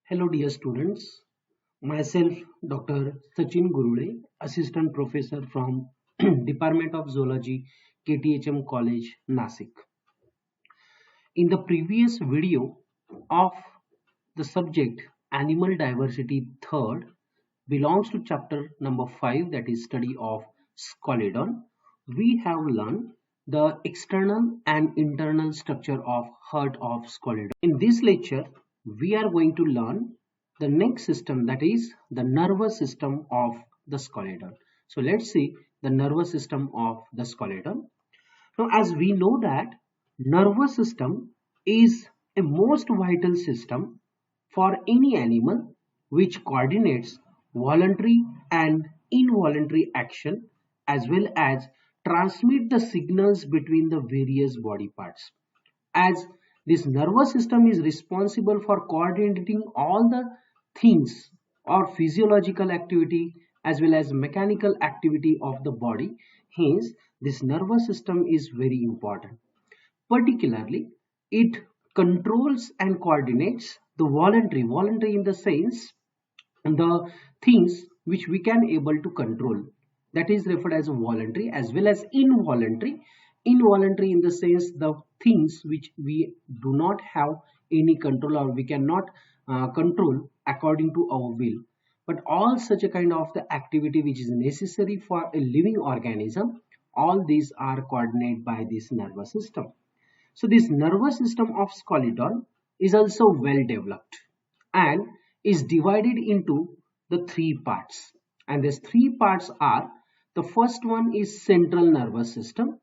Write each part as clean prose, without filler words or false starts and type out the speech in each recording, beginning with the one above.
Hello dear students, myself Dr. Sachin Gurude, Assistant Professor from Department of Zoology, KTHM College, Nasik. In the previous video of the subject Animal Diversity third belongs to chapter number 5, that is study of Scalodon. We have learned the external and internal structure of heart of Scalodon. In this lecture, we are going to learn the next system, that is the nervous system of the Scalodon. So let's see the nervous system of the Scalodon. Now, as we know that nervous system is a most vital system for any animal which coordinates voluntary and involuntary action as well as transmit the signals between the various body parts. As this nervous system is responsible for coordinating all the things or physiological activity as well as mechanical activity of the body, hence this nervous system is very important. Particularly, it controls and coordinates the voluntary in the sense the things which we can able to control, that is referred as voluntary, as well as involuntary in the sense the things which we do not have any control or we cannot control according to our will, but all such a kind of the activity which is necessary for a living organism, all these are coordinated by this nervous system. So this nervous system of Scalodon is also well developed and is divided into the three parts. And these three parts are, the first one is central nervous system.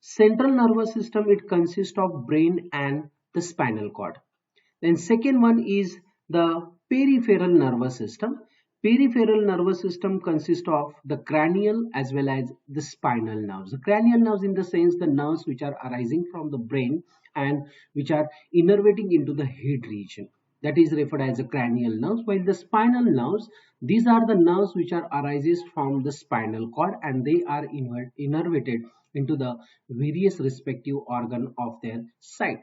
Central nervous system, it consists of brain and the spinal cord. Then second one is the peripheral nervous system. Peripheral nervous system consists of the cranial as well as the spinal nerves. The cranial nerves in the sense the nerves which are arising from the brain and which are innervating into the head region. That is referred as the cranial nerves, while the spinal nerves, these are the nerves which are arises from the spinal cord and they are innervated into the various respective organ of their side.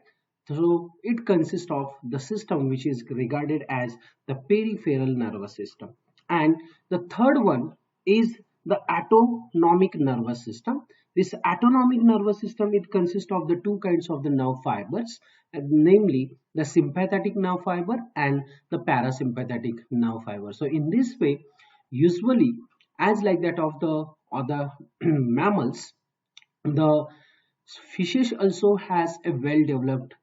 So it consists of the system which is regarded as the peripheral nervous system. And the third one is the autonomic nervous system. This autonomic nervous system, it consists of the two kinds of the nerve fibers, namely the sympathetic nerve fiber and the parasympathetic nerve fiber. So in this way, usually as like that of the other mammals, the fishes also has a well developed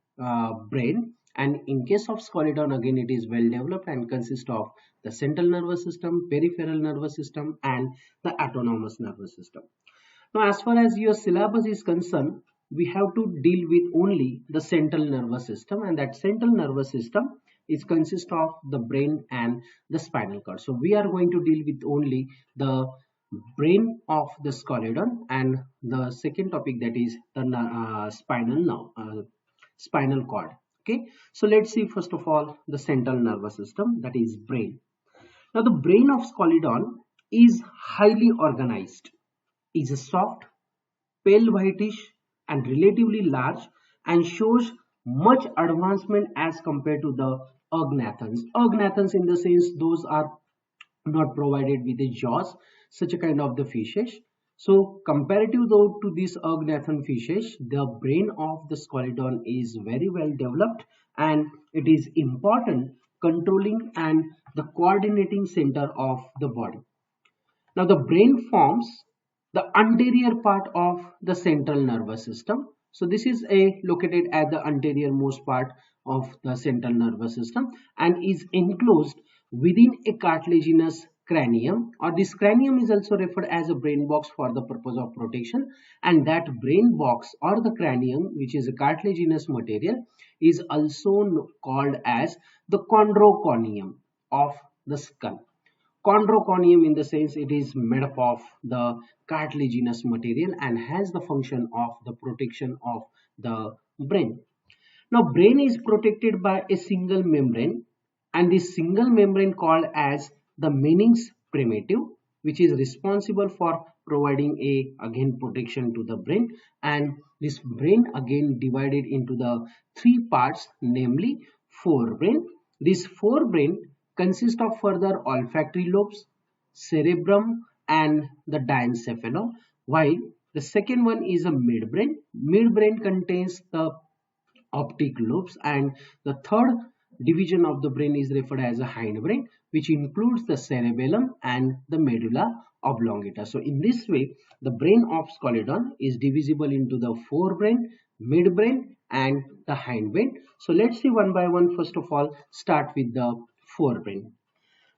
brain, and in case of Scalodon again it is well developed and consists of the central nervous system, peripheral nervous system and the autonomous nervous system. Now as far as your syllabus is concerned, we have to deal with only the central nervous system, and that central nervous system is consist of the brain and the spinal cord. So we are going to deal with only the brain of the Scalodon and the second topic, that is the spinal cord. Okay, so let's see first of all the central nervous system, that is brain. Now the brain of Scalodon is highly organized, is a soft, pale whitish and relatively large, and shows much advancement as compared to the Ognathans. Ognathans in the sense those are not provided with the jaws, such a kind of the fishes. So comparative though to these Ognathan fishes, the brain of the Scalodon is very well developed and it is important controlling and the coordinating center of the body. Now the brain forms the anterior part of the central nervous system. So this is a located at the anterior most part of the central nervous system and is enclosed within a cartilaginous cranium, or this cranium is also referred as a brain box for the purpose of protection, and that brain box or the cranium, which is a cartilaginous material, is also called as the chondroconium of the skull. Chondroconium in the sense it is made up of the cartilaginous material and has the function of the protection of the brain. Now brain is protected by a single membrane, and this single membrane called as the Meninx primitive, which is responsible for providing a again protection to the brain. And this brain again divided into the three parts, namely forebrain, This forebrain consists of further olfactory lobes, cerebrum, and the diencephalon, while the second one is a midbrain. Midbrain contains the optic lobes, and the third division of the brain is referred as a hindbrain, which includes the cerebellum and the medulla oblongata. So in this way, the brain of Scalodon is divisible into the forebrain, midbrain, and the hindbrain. So let's see one by one. First of all, start with the forebrain.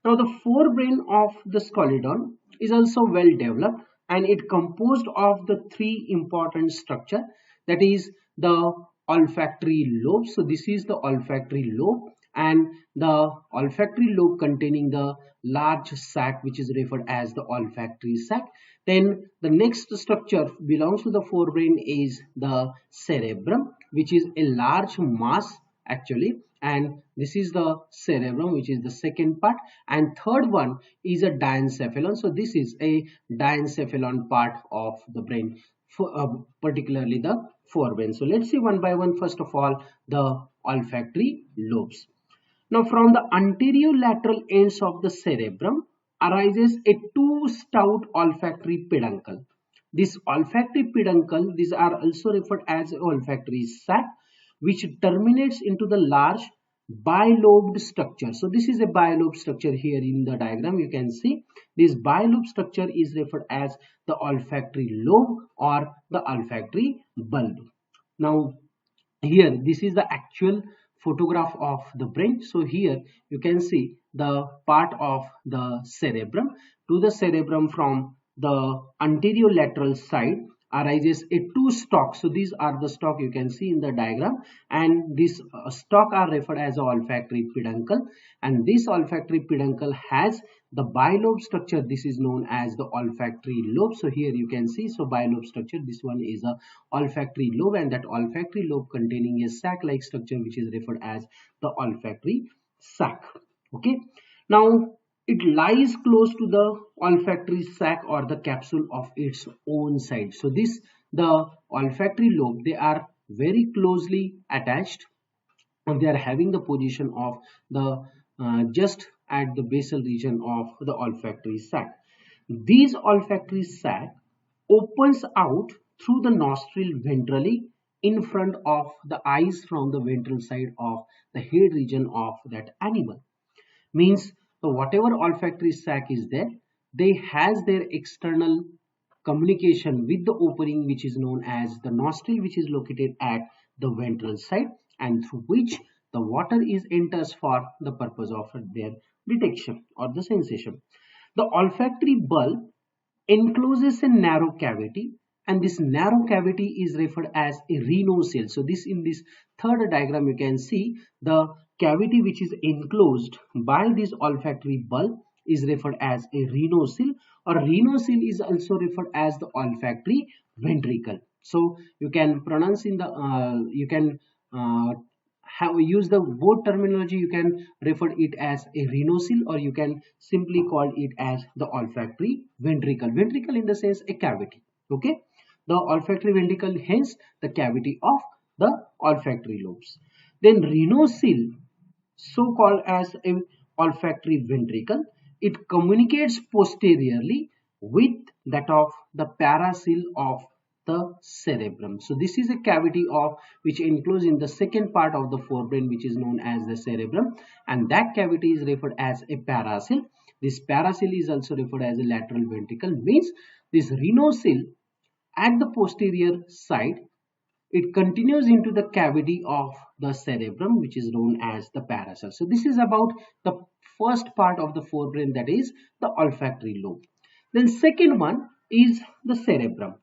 Now the forebrain of the Scalodon is also well developed, and it composed of the three important structure, that is the olfactory lobe. So this is the olfactory lobe, and the olfactory lobe containing the large sac, which is referred as the olfactory sac. Then the next structure belongs to the forebrain is the cerebrum, which is a large mass actually, and this is the cerebrum, which is the second part, and third one is a diencephalon. So this is a diencephalon part of the brain, particularly the forebrain. So let's see one by one. First of all, the olfactory lobes. Now from the anterior lateral ends of the cerebrum arises a two stout olfactory peduncle. This olfactory peduncle, these are also referred as olfactory sac, which terminates into the large bilobed structure. So this is a bilobe structure. Here in the diagram you can see this bilobe structure is referred as the olfactory lobe or the olfactory bulb. Now here this is the actual photograph of the brain. So here you can see the part of the cerebrum. To the cerebrum from the anterior lateral side arises a two stalk. So these are the stalk you can see in the diagram, and this stalk are referred as a olfactory peduncle, and this olfactory peduncle has the bilobe structure. This is known as the olfactory lobe. So here you can see, so bilobe structure, this one is a olfactory lobe, and that olfactory lobe containing a sac like structure which is referred as the olfactory sac. Okay, now it lies close to the olfactory sac or the capsule of its own side. So this, the olfactory lobe, they are very closely attached, and they are having the position of the just at the basal region of the olfactory sac. These olfactory sac opens out through the nostril ventrally in front of the eyes from the ventral side of the head region of that animal. Means so whatever olfactory sac is there, they has their external communication with the opening which is known as the nostril, which is located at the ventral side, and through which the water is enters for the purpose of their detection or the sensation. The olfactory bulb encloses a narrow cavity, and this narrow cavity is referred as a rhinocele. So this, in this third diagram you can see the cavity which is enclosed by this olfactory bulb is referred as a rhinocele, or rhinocele is also referred as the olfactory ventricle. So you can pronounce in the you can use the both terminology. You can refer it as a rhinocele, or you can simply call it as the olfactory ventricle. Ventricle in the sense a cavity. Okay, the olfactory ventricle, hence the cavity of the olfactory lobes. Then rhinocele, so called as a olfactory ventricle, it communicates posteriorly with that of the paracele of the cerebrum. So this is a cavity of which enclosed in the second part of the forebrain, which is known as the cerebrum, and that cavity is referred as a paracele. This paracele is also referred as a lateral ventricle. Means this rhinocele at the posterior side, it continues into the cavity of the cerebrum, which is known as the paracele. So this is about the first part of the forebrain, that is the olfactory lobe. Then second one is the cerebrum.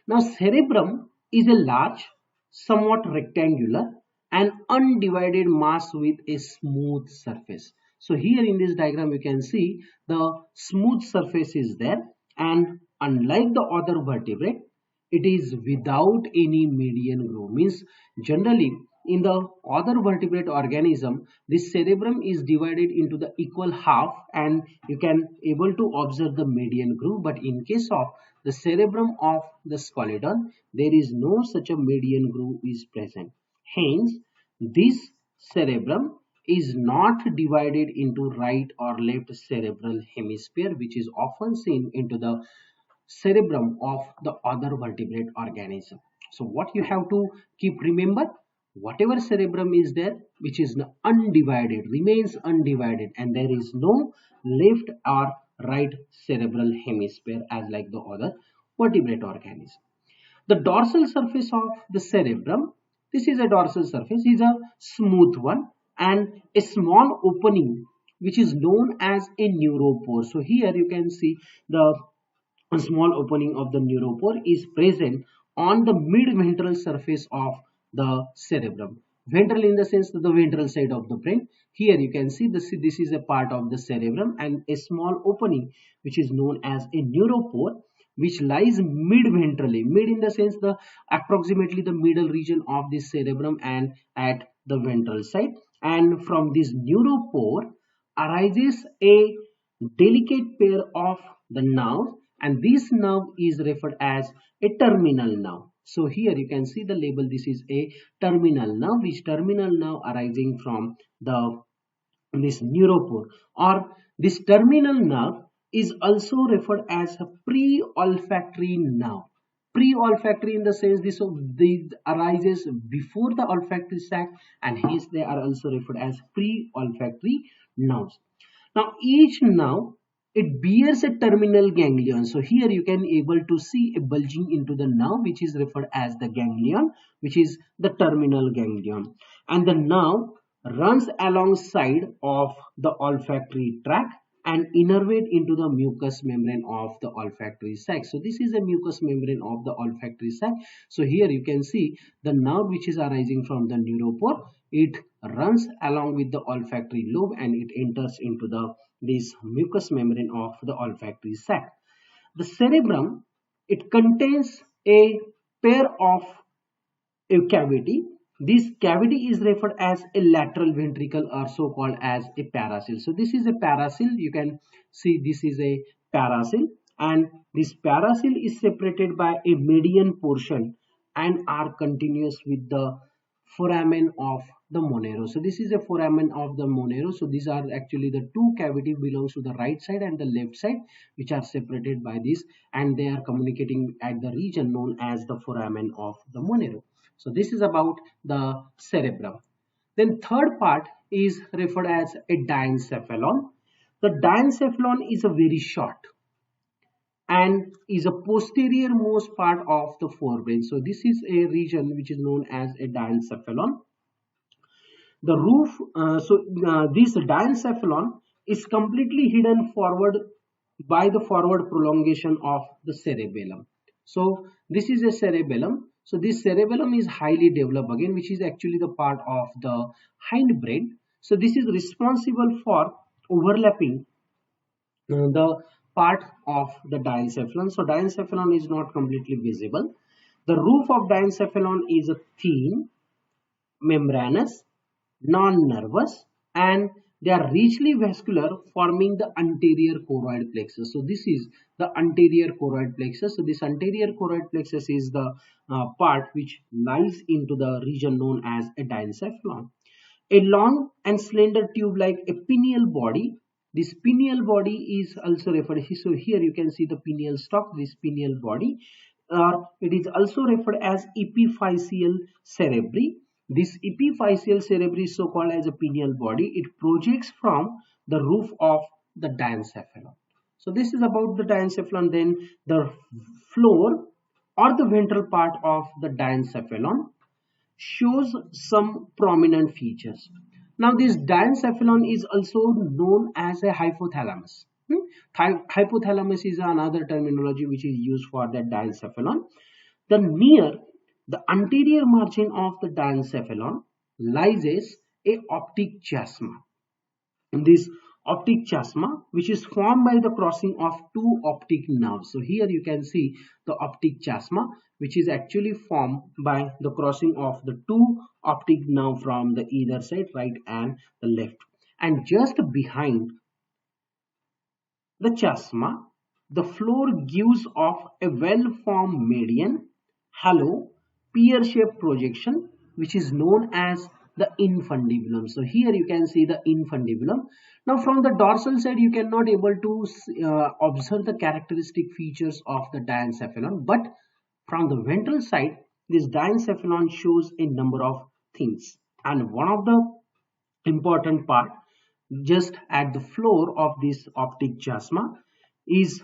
Now cerebrum is a large, somewhat rectangular and undivided mass with a smooth surface. So here in this diagram you can see the smooth surface is there, and unlike the other vertebrate, it is without any median groove. Means generally in the other vertebrate organism, this cerebrum is divided into the equal half, and you can able to observe the median groove. But in case of the cerebrum of the Scalodon, there is no such a median groove is present. Hence, this cerebrum is not divided into right or left cerebral hemisphere, which is often seen into the cerebrum of the other vertebrate organism. So what you have to keep remember, whatever cerebrum is there which is undivided remains undivided, and there is no left or right cerebral hemisphere as like the other vertebrate organism. The dorsal surface of the cerebrum, this is a dorsal surface, is a smooth one and a small opening which is known as a neuropore. So here you can see the small opening of the neuropore is present on the mid-ventral surface of the cerebrum. Ventral in the sense that the ventral side of the brain. Here you can see this is a part of the cerebrum and a small opening which is known as a neuropore, which lies mid-ventrally. Mid in the sense the approximately the middle region of the cerebrum and at the ventral side. And from this neuropore arises a delicate pair of the nerve, and this nerve is referred as a terminal nerve. So here you can see the label, this is a terminal nerve, which terminal nerve arising from the this neuropore, or this terminal nerve is also referred as a pre-olfactory nerve. Pre-olfactory in the sense this arises before the olfactory sac, and hence they are also referred as pre-olfactory nerves. Now each nerve, it bears a terminal ganglion. So here you can able to see a bulging into the nerve which is referred as the ganglion, which is the terminal ganglion. And the nerve runs alongside of the olfactory tract and innervate into the mucous membrane of the olfactory sac. So this is a mucous membrane of the olfactory sac. So here you can see the nerve which is arising from the neuropore, it runs along with the olfactory lobe and it enters into the this mucous membrane of the olfactory sac. The cerebrum, it contains a pair of a cavity. This cavity is referred as a lateral ventricle or so called as a paracel. So this is a paracel, you can see this is a paracel, and this paracel is separated by a median portion and are continuous with the foramen of the Monero. So this is a foramen of the Monero. So these are actually the two cavity belongs to the right side and the left side, which are separated by this, and they are communicating at the region known as the foramen of the Monero. So this is about the cerebrum. Then third part is referred as a diencephalon. The diencephalon is a very short and is a posterior most part of the forebrain. So this is a region which is known as a diencephalon. The roof, this diencephalon is completely hidden forward by the forward prolongation of the cerebellum. So this is a cerebellum. So this cerebellum is highly developed again, which is actually the part of the hindbrain. So this is responsible for overlapping the part of the diencephalon. So diencephalon is not completely visible. The roof of diencephalon is a thin, membranous, non-nervous, and they are richly vascular, forming the anterior choroid plexus. So this is the anterior choroid plexus. So this anterior choroid plexus is the part which lies into the region known as a diencephalon. A long and slender tube like a pineal body. This pineal body is also referred, so here you can see the pineal stalk, this pineal body. It is also referred as epiphyseal cerebri. This epiphyseal cerebri is so called as a pineal body. It projects from the roof of the diencephalon. So this is about the diencephalon. Then the floor or the ventral part of the diencephalon shows some prominent features. Now this diencephalon is also known as a hypothalamus. Hypothalamus is another terminology which is used for the diencephalon. The anterior margin of the diencephalon lies a optic chiasma. This optic chiasma, which is formed by the crossing of two optic nerves. So here you can see the optic chiasma, which is actually formed by the crossing of the two optic nerve from the either side, right and the left. And just behind the chiasma, the floor gives off a well-formed median, halo, pear-shaped projection, which is known as the infundibulum. So here you can see the infundibulum. Now from the dorsal side you cannot able to observe the characteristic features of the diencephalon, but from the ventral side this diencephalon shows a number of things, and one of the important part just at the floor of this optic chiasma is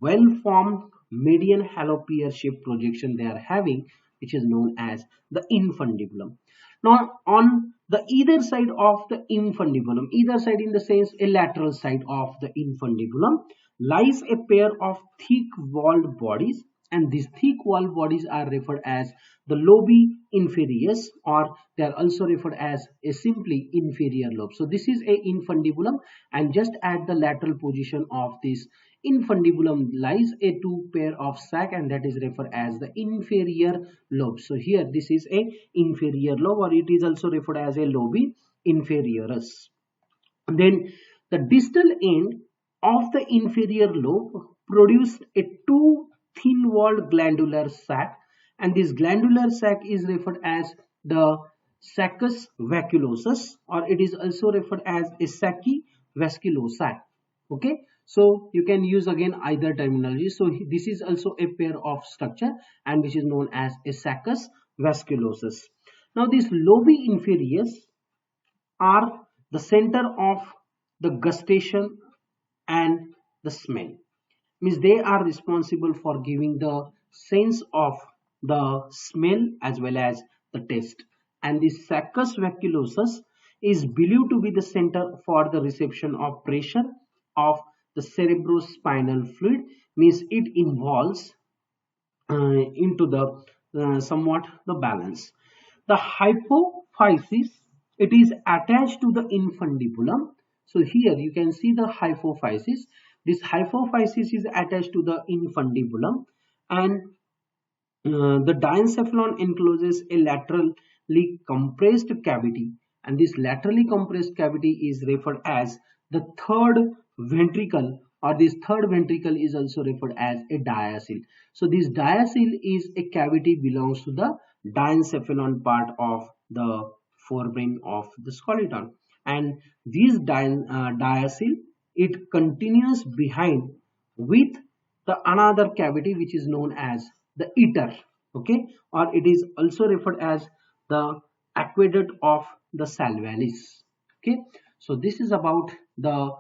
well formed median halo pear shaped projection they are having, which is known as the infundibulum. Now on the either side of the infundibulum, either side in the sense a lateral side of the infundibulum, lies a pair of thick walled bodies, and these thick walled bodies are referred as the lobi inferius, or they are also referred as a simply inferior lobe. So this is a infundibulum, and just at the lateral position of this infundibulum lies a two pair of sac, and that is referred as the inferior lobe. So here this is a inferior lobe, or it is also referred as a lobi inferiorus. Then the distal end of the inferior lobe produced a two thin walled glandular sac, and this glandular sac is referred as the saccus vacuosus, or it is also referred as a sacci vasculosa. Okay, so you can use again either terminology. So this is also a pair of structure, and which is known as a saccus vasculosus. Now these lobi inferius are the center of the gustation and the smell, means they are responsible for giving the sense of the smell as well as the taste. And the saccus vacuosus is believed to be the center for the reception of pressure of the cerebrospinal fluid, means it involves into the somewhat the balance. The hypophysis, it is attached to the infundibulum. So here you can see the hypophysis. This hypophysis is attached to the infundibulum, and the diencephalon encloses a laterally compressed cavity, and this laterally compressed cavity is referred as the third ventricle, or this third ventricle is also referred as a diacyl. So this diacyl is a cavity belongs to the diencephalon part of the forebrain of the skeleton, and this diacyl, it continues behind with the another cavity which is known as the iter. Okay, or it is also referred as the aqueduct of the salvalis. Okay, so this is about the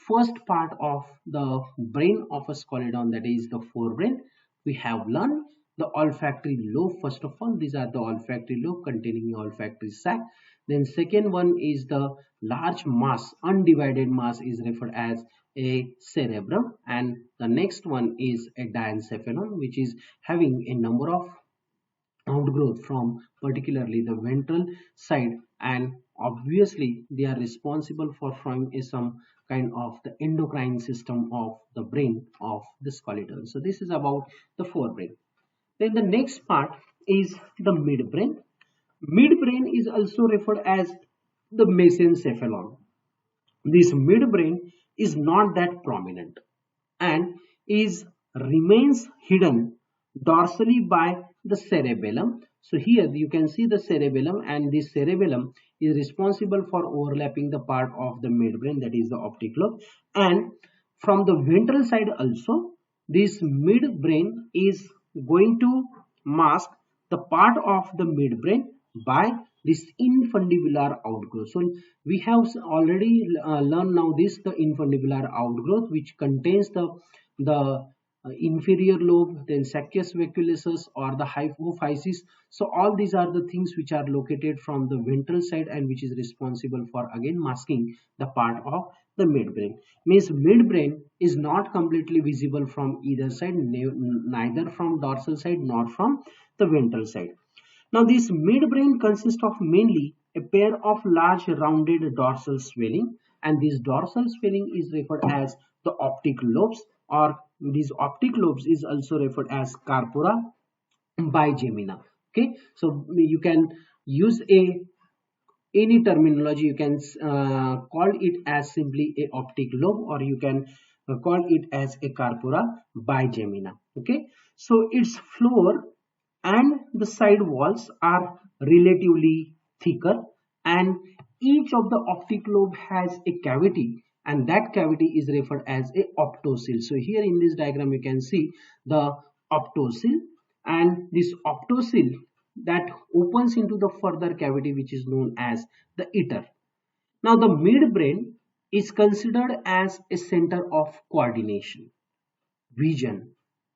first part of the brain of a skeleton, that is the forebrain. We have learned the olfactory lobe. First of all, these are the olfactory lobe containing olfactory sac. Then second one is the large mass, undivided mass, is referred as a cerebrum, and the next one is a diencephalon, which is having a number of outgrowth from particularly the ventral side, and obviously they are responsible for forming some kind of the endocrine system of the brain of the skeleton. So this is about the forebrain. Then the next part is the midbrain. Midbrain is also referred as the mesencephalon. This midbrain is not that prominent and is remains hidden dorsally by the cerebellum. So here you can see the cerebellum, and this cerebellum is responsible for overlapping the part of the midbrain, that is the optic lobe. And from the ventral side also, this midbrain is going to mask the part of the midbrain by this infundibular outgrowth. So we have already learned now this the infundibular outgrowth, which contains the inferior lobe, then saccus vacuosus or the hypophysis. So all these are the things which are located from the ventral side, and which is responsible for again masking the part of the midbrain. Means midbrain is not completely visible from either side, neither from dorsal side nor from the ventral side. Now this midbrain consists of mainly a pair of large rounded dorsal swelling, and this dorsal swelling is referred as the optic lobes, or these optic lobes is also referred as corpora bigemina. Okay, so you can use any terminology. You can call it as simply a optic lobe, or you can call it as a corpora bigemina. Okay, so its floor and the side walls are relatively thicker, and each of the optic lobe has a cavity, and that cavity is referred as a optocele. So here in this diagram you can see the optocele, and this optocele that opens into the further cavity which is known as the iter. Now the midbrain is considered as a center of coordination, vision,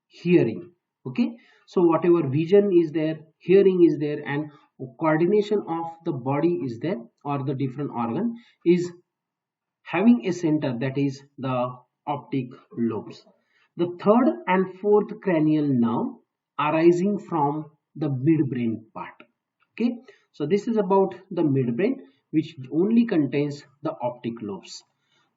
hearing. Okay, so whatever vision is there, hearing is there, and coordination of the body is there, or the different organ is having a center, that is the optic lobes. The third and fourth cranial nerve arising from the midbrain part. Okay, so this is about the midbrain, which only contains the optic lobes.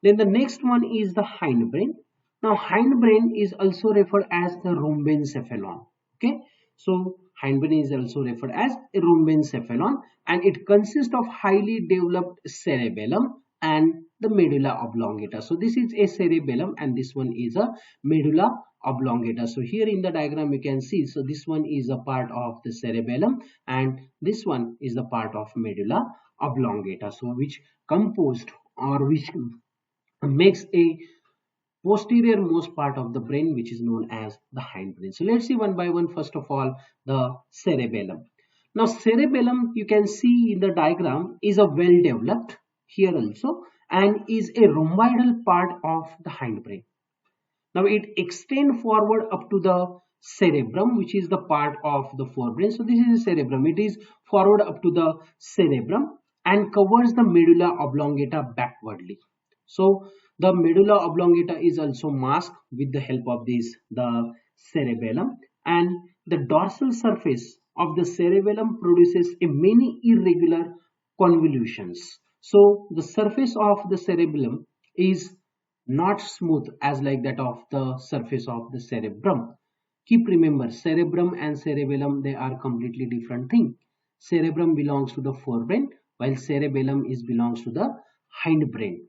Then the next one is the hindbrain. Now hindbrain is also referred as the rhombencephalon. Okay, so hindbrain is also referred as a rhombencephalon, and it consists of highly developed cerebellum and the medulla oblongata. So this is a cerebellum and this one is a medulla oblongata. So here in the diagram you can see, so this one is a part of the cerebellum and this one is the part of medulla oblongata, so which composed or which makes a posterior most part of the brain, which is known as the hindbrain. So let's see one by one. First of all, the cerebellum. Now cerebellum, you can see in the diagram, is a well developed here also, and is a rhomboidal part of the hindbrain. Now it extends forward up to the cerebrum, which is the part of the forebrain. So this is the cerebrum. It is forward up to the cerebrum and covers the medulla oblongata backwardly. So the medulla oblongata is also masked with the help of the cerebellum, and the dorsal surface of the cerebellum produces a many irregular convolutions. So the surface of the cerebellum is not smooth as like that of the surface of the cerebrum. Keep remember, cerebrum and cerebellum, they are completely different thing. Cerebrum belongs to the forebrain while cerebellum is belongs to the hindbrain.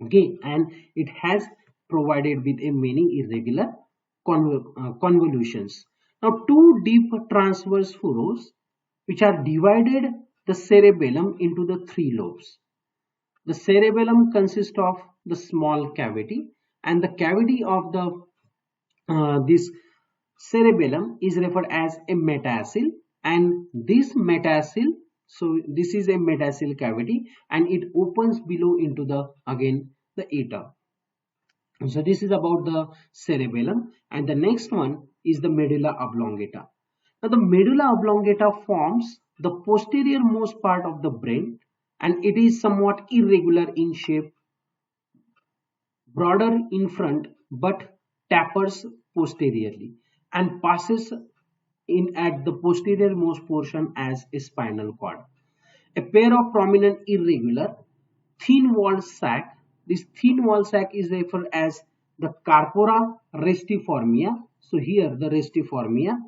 Okay, and it has provided with a many irregular convolutions. Now two deep transverse furrows which are divided the cerebellum into the three lobes. The cerebellum consists of the small cavity, and the cavity of the this cerebellum is referred as a metacell, and this metacell, so this is a metacell cavity and it opens below into the again the iter. So this is about the cerebellum, and the next one is the medulla oblongata. Now the medulla oblongata forms the posterior most part of the brain, and it is somewhat irregular in shape, broader in front but tapers posteriorly, and passes in at the posterior most portion as a spinal cord. A pair of prominent irregular thin walled sac. This thin walled sac is referred as the corpora restiformia. So here the restiformia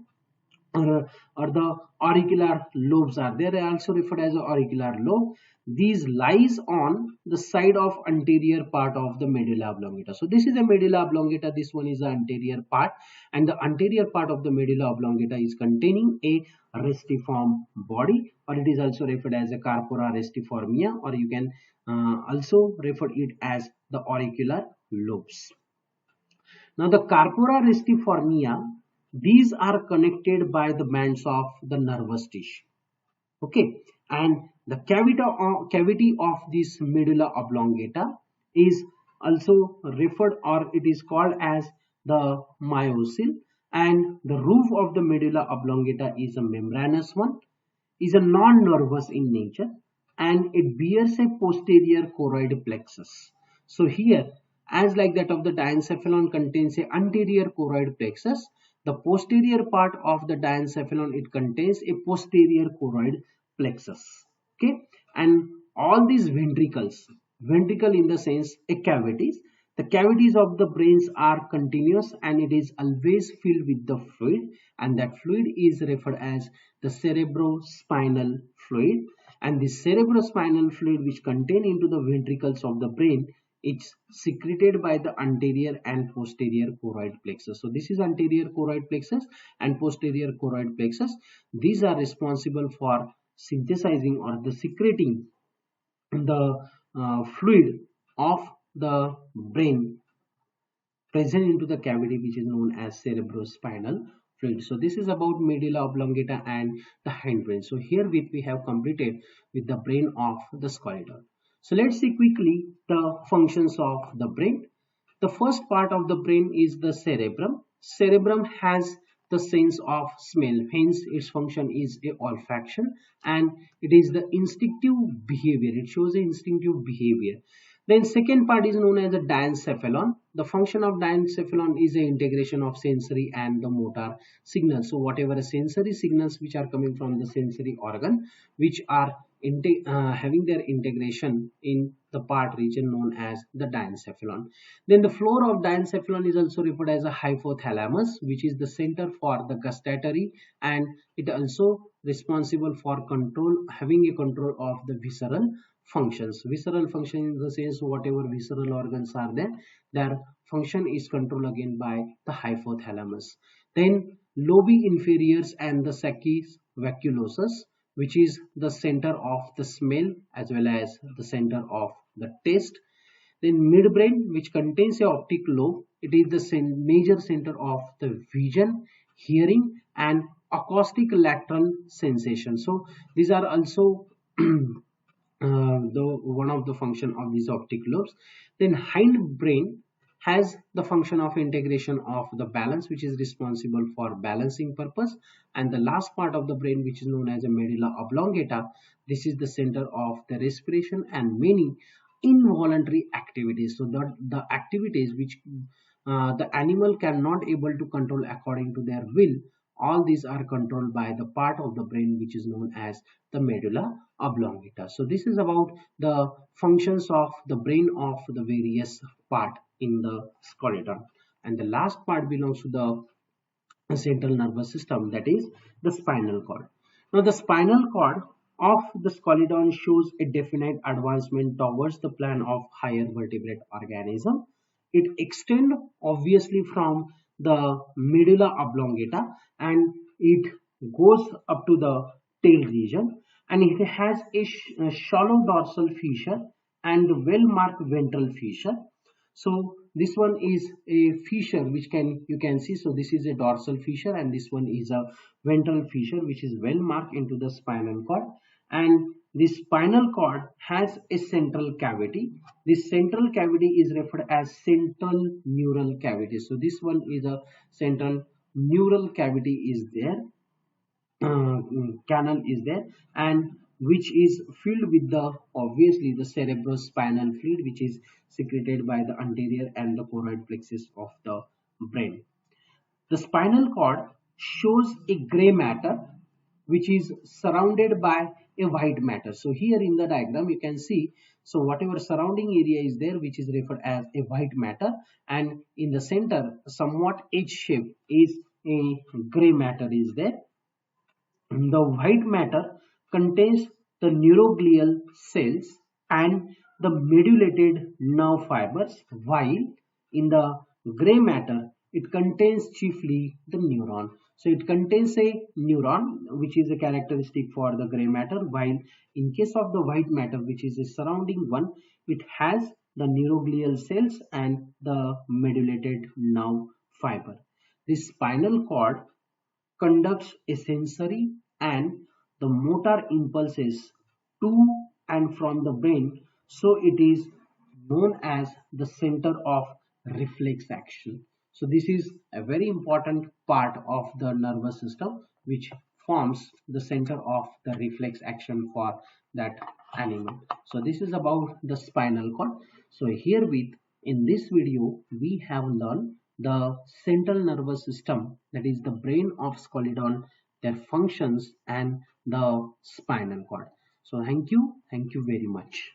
or the auricular lobes are there. They are also referred as the auricular lobe. These lies on the side of anterior part of the medulla oblongata. So this is the medulla oblongata. This one is the anterior part, and the anterior part of the medulla oblongata is containing a restiform body, or it is also referred as a corpora restiformia, or you can also refer it as the auricular lobes. Now the corpora restiformia, these are connected by the bands of the nervous tissue. Okay, and the cavity of this medulla oblongata is also referred, or it is called as the myocele, and the roof of the medulla oblongata is a membranous one, is a non-nervous in nature, and it bears a posterior choroid plexus. So here, as like that of the diencephalon contains a anterior choroid plexus, the posterior part of the diencephalon, it contains a posterior choroid plexus. Okay, and all these ventricles, ventricle in the sense a cavities, the cavities of the brains are continuous and it is always filled with the fluid, and that fluid is referred as the cerebrospinal fluid, and the cerebrospinal fluid which contain into the ventricles of the brain, it's secreted by the anterior and posterior choroid plexus. So this is anterior choroid plexus and posterior choroid plexus. These are responsible for synthesizing or the secreting the fluid of the brain present into the cavity, which is known as cerebrospinal fluid. So this is about medulla oblongata and the hindbrain. So here we have completed with the brain of the skeleton. So let's see quickly the functions of the brain. The first part of the brain is the cerebrum. Cerebrum has the sense of smell, hence its function is a olfaction, and it is the instinctive behavior. It shows the instinctive behavior. Then second part is known as a diencephalon. The function of diencephalon is the integration of sensory and the motor signals. So whatever sensory signals which are coming from the sensory organ, which are having their integration in the part region known as the diencephalon. Then the floor of diencephalon is also referred as a hypothalamus, which is the center for the gustatory, and it also responsible for control, having a control of the visceral functions. Visceral function in the sense whatever visceral organs are there, their function is controlled again by the hypothalamus. Then lobi inferiors and the saccis vacuosus, which is the center of the smell as well as the center of the taste. Then midbrain, which contains a optic lobe, it is the major center of the vision, hearing and acoustic lateral sensation. So these are also the one of the function of these optic lobes. Then hindbrain has the function of integration of the balance, which is responsible for balancing purpose. And the last part of the brain, which is known as a medulla oblongata, this is the center of the respiration and many involuntary activities. So the activities which the animal cannot able to control according to their will, all these are controlled by the part of the brain which is known as the medulla oblongata. So this is about the functions of the brain of the various part in the skeleton. And the last part belongs to the central nervous system, that is the spinal cord. Now the spinal cord of the skeleton shows a definite advancement towards the plan of higher vertebrate organism. It extends obviously from the medulla oblongata and it goes up to the tail region, and it has a shallow dorsal fissure and well-marked ventral fissure. So this one is a fissure which you can see. So this is a dorsal fissure and this one is a ventral fissure which is well marked into the spinal cord. And this spinal cord has a central cavity. This central cavity is referred as central neural cavity. So this one is a central neural cavity is there, canal is there, and which is filled with the obviously the cerebrospinal fluid, which is secreted by the anterior and the choroid plexus of the brain. The spinal cord shows a gray matter which is surrounded by a white matter. So here in the diagram you can see, so whatever surrounding area is there which is referred as a white matter, and in the center somewhat edge shape is a gray matter is there. The white matter contains the neuroglial cells and the medullated nerve fibers, while in the gray matter it contains chiefly the neuron. So it contains a neuron which is a characteristic for the gray matter, while in case of the white matter, which is a surrounding one, it has the neuroglial cells and the medullated nerve fiber. This spinal cord conducts a sensory and the motor impulses to and from the brain, so it is known as the center of reflex action. So this is a very important part of the nervous system which forms the center of the reflex action for that animal. So this is about the spinal cord. So herewith in this video we have learned the central nervous system, that is the brain of skeleton, their functions and the spinal cord. So thank you very much.